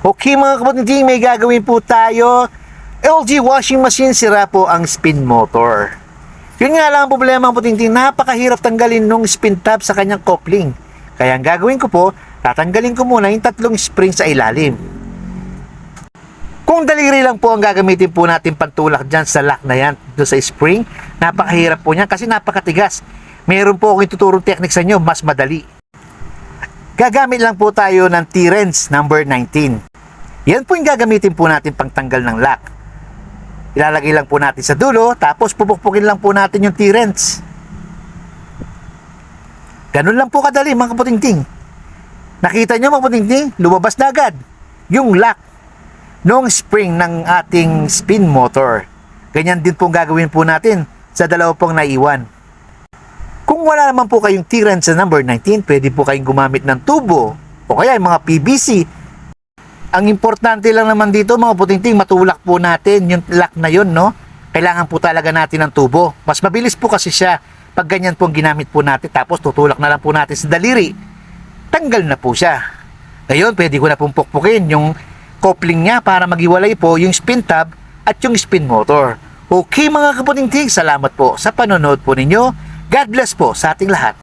Okay mga kapatid, may gagawin po tayo. LG washing machine, sira po ang spin motor. Yun nga lang ang problema mga kapatid, napakahirap tanggalin nung spin tab sa kanyang coupling. Kaya ang gagawin ko po, tatanggalin ko muna yung 3 spring sa ilalim. Kung daliri lang po ang gagamitin po natin pantulak dyan sa lock na yan, doon sa spring, napakahirap po niyan kasi napakatigas. Meron po akong tuturong technique sa inyo, mas madali. Gagamit lang po tayo ng T-wrench number 19. Yan po yung gagamitin po natin pang tanggal ng lock. Ilalagay lang po natin sa dulo, tapos pupukpukin lang po natin yung T-wrench. Ganun lang po kadali mga kaputingting. Nakita nyo mga kaputingting, lumabas na agad yung lock nung spring ng ating spin motor. Ganyan din po gagawin po natin sa dalawa pong naiwan. Kung wala naman po kayong T-wrench sa number 19, pwede po kayong gumamit ng tubo o kaya yung mga PVC. Ang importante lang naman dito mga putingting, matulak po natin yung lock na yun, no? Kailangan po talaga natin ng tubo. Mas mabilis po kasi siya pag ganyan po ang ginamit po natin, tapos tutulak na lang po natin sa daliri. Tanggal na po siya. Ngayon, pwede ko na pong pukpukin yung coupling niya para maghiwalay po yung spin tab at yung spin motor. Okay mga kaputingting, salamat po sa panonood po ninyo. God bless po sa ating lahat.